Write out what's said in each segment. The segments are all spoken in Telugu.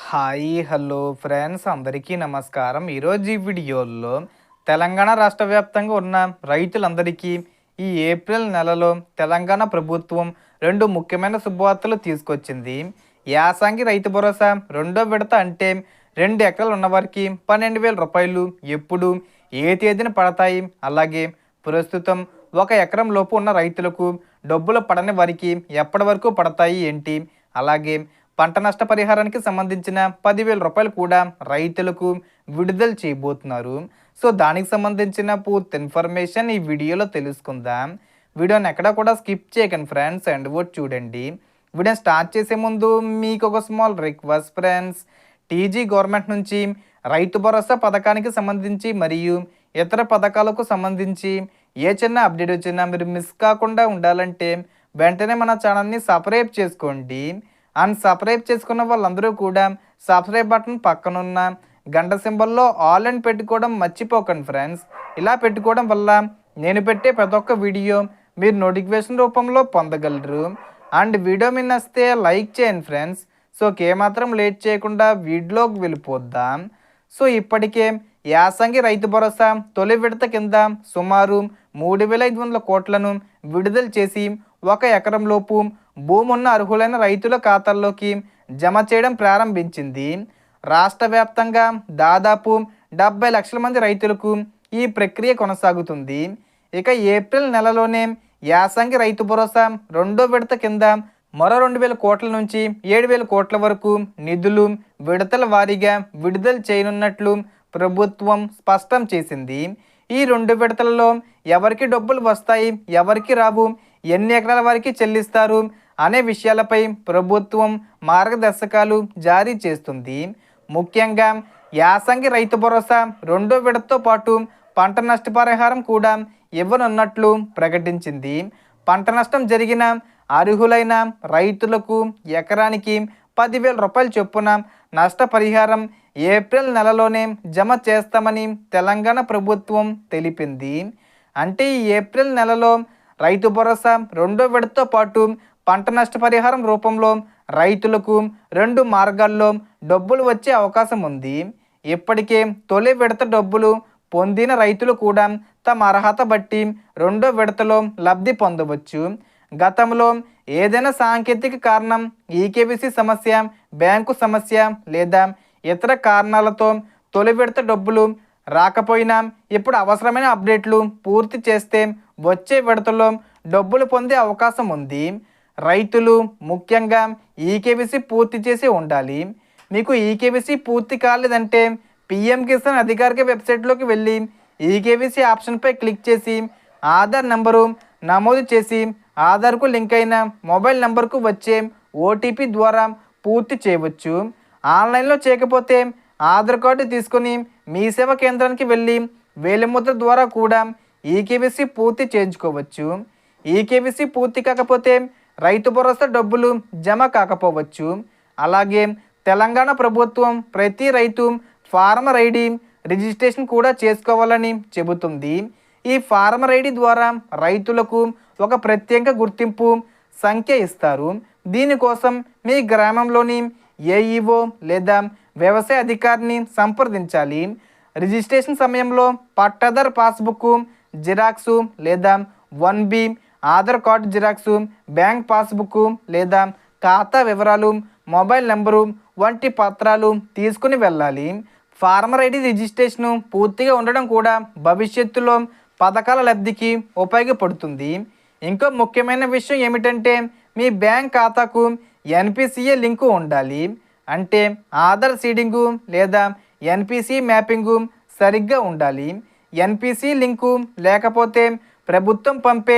హాయ్ హలో ఫ్రెండ్స్ అందరికీ నమస్కారం. ఈరోజు ఈ వీడియోలో తెలంగాణ రాష్ట్ర వ్యాప్తంగా ఉన్న రైతులందరికీ ఈ ఏప్రిల్ నెలలో తెలంగాణ ప్రభుత్వం రెండు ముఖ్యమైన శుభవార్తలు తీసుకొచ్చింది. యాసంగి రైతు భరోసా రెండో విడత అంటే 2 ఎకరాలు ఉన్నవారికి 12,000 రూపాయలు ఎప్పుడు ఏ తేదీన పడతాయి, అలాగే ప్రస్తుతం 1 ఎకరం లోపు ఉన్న రైతులకు డబ్బులు పడని వారికి ఎప్పటి వరకు పడతాయి ఏంటి, అలాగే పంట నష్ట పరిహారానికి సంబంధించిన 10,000 రూపాయలు కూడా రైతులకు విడుదల చేయబోతున్నారు. సో దానికి సంబంధించిన పూర్తి ఇన్ఫర్మేషన్ ఈ వీడియోలో తెలుసుకుందాం. వీడియోని ఎక్కడా కూడా స్కిప్ చేయకండి ఫ్రెండ్స్, అండ్ వర్డ్ చూడండి. వీడియో స్టార్ట్ చేసే ముందు మీకు ఒక small request friends. TG government నుంచి రైతు భరోసా పథకానికి సంబంధించి మరియు ఇతర పథకాలకు సంబంధించి ఏ చిన్న అప్డేట్ వచ్చినా మీరు మిస్ కాకుండా ఉండాలంటే వెంటనే మన ఛానల్ని సబ్స్క్రైబ్ చేసుకోండి. అండ్ సబ్స్క్రైబ్ చేసుకున్న వాళ్ళందరూ కూడా సబ్స్క్రైబ్ బటన్ పక్కనున్న గంట సింబల్లో ఆల్ అని పెట్టుకోవడం మర్చిపోకండి ఫ్రెండ్స్. ఇలా పెట్టుకోవడం వల్ల నేను పెట్టే ప్రతి ఒక్క వీడియో మీరు నోటిఫికేషన్ రూపంలో పొందగలరు. అండ్ వీడియో మీద నచ్చితే లైక్ చేయండి ఫ్రెండ్స్. సో ఏమాత్రం లేట్ చేయకుండా వీడియోకి వెళ్ళిపోద్దాం. సో ఇప్పటికే యాసంగి రైతు భరోసా తొలి విడత కింద సుమారు 3,500 కోట్లను విడుదల చేసి 1 ఎకరం లోపు భూమి ఉన్న అర్హులైన రైతుల ఖాతాల్లోకి జమ చేయడం ప్రారంభించింది. రాష్ట్ర వ్యాప్తంగా దాదాపు 70 లక్షల మంది రైతులకు ఈ ప్రక్రియ కొనసాగుతుంది. ఇక ఏప్రిల్ నెలలోనే యాసంగి రైతు భరోసా రెండో విడత కింద మరో 2,000 కోట్ల నుంచి 7,000 కోట్ల వరకు నిధులు విడతల వారీగా విడుదల చేయనున్నట్లు ప్రభుత్వం స్పష్టం చేసింది. ఈ 2 విడతలలో ఎవరికి డబ్బులు వస్తాయి, ఎవరికి రావు, ఎన్ని ఎకరాల వారికి చెల్లిస్తారు అనే విషయాలపై ప్రభుత్వం మార్గదర్శకాలు జారీ చేస్తుంది. ముఖ్యంగా యాసంగి రైతు భరోసా రెండో విడతతో పాటు పంట నష్టపరిహారం కూడా ఇవ్వనున్నట్లు ప్రకటించింది. పంట నష్టం జరిగిన అర్హులైన రైతులకు ఎకరానికి 10,000 రూపాయల చొప్పున నష్టపరిహారం ఏప్రిల్ నెలలోనే జమ చేస్తామని తెలంగాణ ప్రభుత్వం తెలిపింది. అంటే ఈ ఏప్రిల్ నెలలో రైతు భరోసా రెండో విడతతో పాటు పంట నష్టపరిహారం రూపంలో రైతులకు 2 మార్గాల్లో డబ్బులు వచ్చే అవకాశం ఉంది. ఇప్పటికే తొలి విడత డబ్బులు పొందిన రైతులు కూడా తమ అర్హత బట్టి రెండో విడతలో లబ్ధి పొందవచ్చు. గతంలో ఏదైనా సాంకేతిక కారణం, ఈకేవీసీ సమస్య, బ్యాంకు సమస్య లేదా ఇతర కారణాలతో తొలి విడత డబ్బులు రాకపోయినా ఇప్పుడు అవసరమైన అప్డేట్లు పూర్తి చేస్తే వచ్చే విడతలో డబ్బులు పొందే అవకాశం ఉంది. రైతులు ముఖ్యంగా ఈకేవీసీ పూర్తి చేసి ఉండాలి. మీకు ఈకేవీసీ పూర్తి కాలేదంటే పిఎం కిసాన్ అధికారిక వెబ్సైట్లోకి వెళ్ళి ఈకేవీసీ ఆప్షన్పై క్లిక్ చేసి ఆధార్ నంబరు నమోదు చేసి ఆధార్కు లింక్ అయిన మొబైల్ నంబర్కు వచ్చే ఓటీపీ ద్వారా పూర్తి చేయవచ్చు. ఆన్లైన్లో చేయకపోతే ఆధార్ కార్డు తీసుకొని మీ సేవా కేంద్రానికి వెళ్ళి వేలిముద్ర ద్వారా కూడా ఈకేవీసీ పూర్తి చేయించుకోవచ్చు. ఈకేవీసీ పూర్తి కాకపోతే రైతు భరోసా డబ్బులు జమ కాకపోవచ్చు. అలాగే తెలంగాణ ప్రభుత్వం ప్రతి రైతు ఫార్మర్ ఐడి రిజిస్ట్రేషన్ కూడా చేసుకోవాలని చెబుతుంది. ఈ ఫార్మర్ ఐడి ద్వారా రైతులకు ఒక ప్రత్యేక గుర్తింపు సంఖ్య ఇస్తారు. దీనికోసం మీ గ్రామంలోని ఏఈఓ లేదా వ్యవసాయ అధికారిని సంప్రదించాలి. రిజిస్ట్రేషన్ సమయంలో పట్టాదారు పాస్బుక్ జిరాక్సు లేదా 1B, Aadhaar card xerox, bank passbook లేదా ఖాతా వివరాలు, మొబైల్ నెంబరు వంటి పత్రాలు తీసుకుని వెళ్ళాలి. ఫార్మర్ ఐడి రిజిస్ట్రేషన్ పూర్తిగా ఉండడం కూడా భవిష్యత్తులో పథకాల లబ్ధికి ఉపయోగపడుతుంది. ఇంకో ముఖ్యమైన విషయం ఏమిటంటే మీ బ్యాంక్ ఖాతాకు ఎన్పిసిఏ లింకు ఉండాలి. అంటే ఆధార్ సీడింగు లేదా ఎన్పిసి మ్యాపింగు సరిగ్గా ఉండాలి. ఎన్పిసి లింకు లేకపోతే ప్రభుత్వం పంపే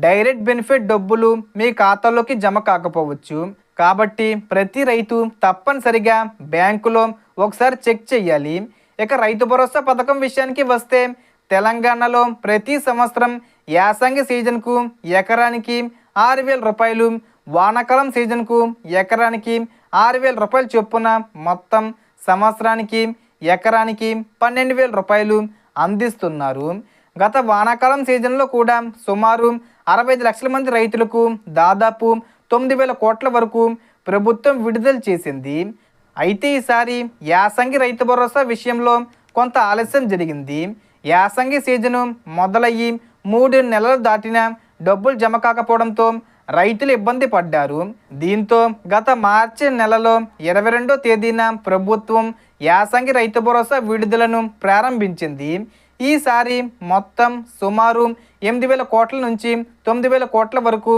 డైరెక్ట్ బెనిఫిట్ డబ్బులు మీ ఖాతాలోకి జమ కాకపోవచ్చు. కాబట్టి ప్రతి రైతు తప్పనిసరిగా బ్యాంకులో ఒకసారి చెక్ చేయాలి. ఇక రైతు భరోసా పథకం విషయానికి వస్తే తెలంగాణలో ప్రతి సంవత్సరం యాసంగి సీజన్కు ఎకరానికి 6,000 రూపాయలు, వానాకాలం సీజన్కు ఎకరానికి 6,000 రూపాయలు చొప్పున మొత్తం సంవత్సరానికి ఎకరానికి 12,000 రూపాయలు అందిస్తున్నారు. గత వానాకాలం సీజన్లో కూడా సుమారు 65 లక్షల మంది రైతులకు దాదాపు 9,000 కోట్ల వరకు ప్రభుత్వం విడుదల చేసింది. అయితే ఈసారి యాసంగి రైతు భరోసా విషయంలో కొంత ఆలస్యం జరిగింది. యాసంగి సీజను మొదలయ్యి 3 నెలలు దాటినా డబ్బులు జమ కాకపోవడంతో రైతులు ఇబ్బంది పడ్డారు. దీంతో గత మార్చి నెలలో 22వ తేదీన ప్రభుత్వం యాసంగి రైతు భరోసా విడుదలను ప్రారంభించింది. ఈసారి మొత్తం సుమారు 8,000 కోట్ల నుంచి 9,000 కోట్ల వరకు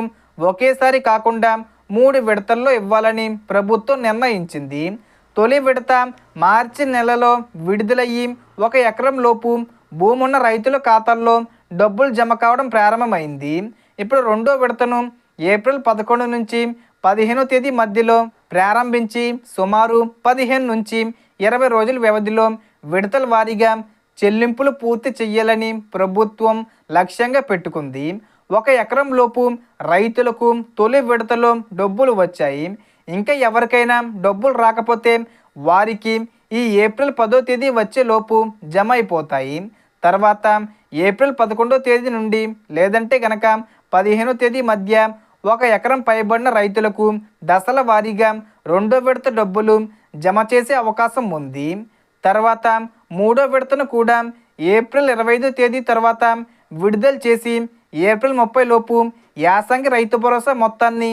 ఒకేసారి కాకుండా 3 విడతల్లో ఇవ్వాలని ప్రభుత్వం నిర్ణయించింది. తొలి విడత మార్చి నెలలో విడుదలయ్యి 1 ఎకరం లోపు భూమి ఉన్న రైతుల ఖాతాల్లో డబ్బులు జమ కావడం ప్రారంభమైంది. ఇప్పుడు రెండో విడతను ఏప్రిల్ 11 నుంచి 15వ తేదీ మధ్యలో ప్రారంభించి సుమారు 15 నుంచి 20 రోజుల వ్యవధిలో విడతల వారీగా చెల్లింపులు పూర్తి చేయాలని ప్రభుత్వం లక్ష్యంగా పెట్టుకుంది. 1 ఎకరం లోపు రైతులకు తొలి విడతలో డబ్బులు వచ్చాయి. ఇంకా ఎవరికైనా డబ్బులు రాకపోతే వారికి ఈ ఏప్రిల్ 10వ తేదీ వచ్చేలోపు జమ అయిపోతాయి. తర్వాత ఏప్రిల్ 11వ తేదీ నుండి లేదంటే కనుక 15వ తేదీ మధ్య 1 ఎకరం పైబడిన రైతులకు దశల వారీగా రెండో విడత డబ్బులు జమ చేసే అవకాశం ఉంది. తర్వాత మూడో విడతను కూడా ఏప్రిల్ 25వ తేదీ తర్వాత విడుదల చేసి ఏప్రిల్ 30 లోపు యాసంగి రైతు భరోసా మొత్తాన్ని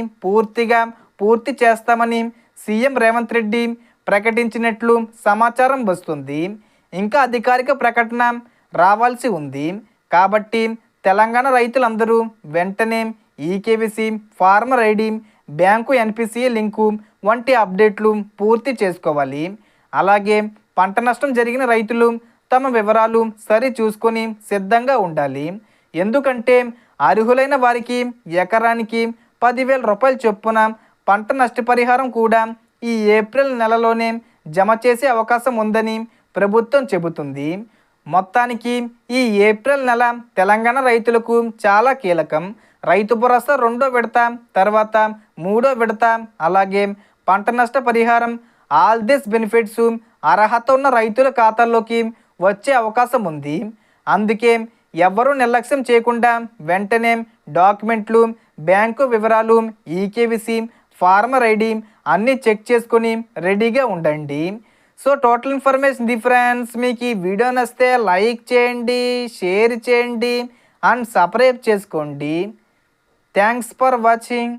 పూర్తి చేస్తామని సీఎం రేవంత్ రెడ్డి ప్రకటించినట్లు సమాచారం వస్తుంది. ఇంకా అధికారిక ప్రకటన రావాల్సి ఉంది. కాబట్టి తెలంగాణ రైతులందరూ వెంటనే eKYC, farmer ID, bank NPCI link వంటి అప్డేట్లు పూర్తి చేసుకోవాలి. అలాగే పంట నష్టం జరిగిన రైతులు తమ వివరాలు సరి చూసుకొని సిద్ధంగా ఉండాలి. ఎందుకంటే అర్హులైన వారికి ఎకరానికి 10,000 రూపాయల చొప్పున పంట నష్టపరిహారం కూడా ఈ ఏప్రిల్ నెలలోనే జమ చేసే అవకాశం ఉందని ప్రభుత్వం చెబుతుంది. మొత్తానికి ఈ ఏప్రిల్ నెల తెలంగాణ రైతులకు చాలా కీలకం. రైతు భరోసా రెండో విడత, తర్వాత మూడో విడత, అలాగే పంట నష్ట పరిహారం, ఆల్ దిస్ బెనిఫిట్స్ అర్హత ఉన్న రైతుల ఖాతాల్లోకి వచ్చే అవకాశం ఉంది. అందుకే ఎవరూ నిర్లక్ష్యం చేయకుండా వెంటనే డాక్యుమెంట్లు, బ్యాంకు వివరాలు, ఈకేవీసీ, ఫార్మర్ ఐడి అన్నీ చెక్ చేసుకొని రెడీగా ఉండండి. సో టోటల్ ఇన్ఫర్మేషన్ ఫ్రెండ్స్, మీకు ఈ వీడియో నచ్చితే లైక్ చేయండి, షేర్ చేయండి అండ్ సబ్స్క్రైబ్ చేసుకోండి. Thanks for watching.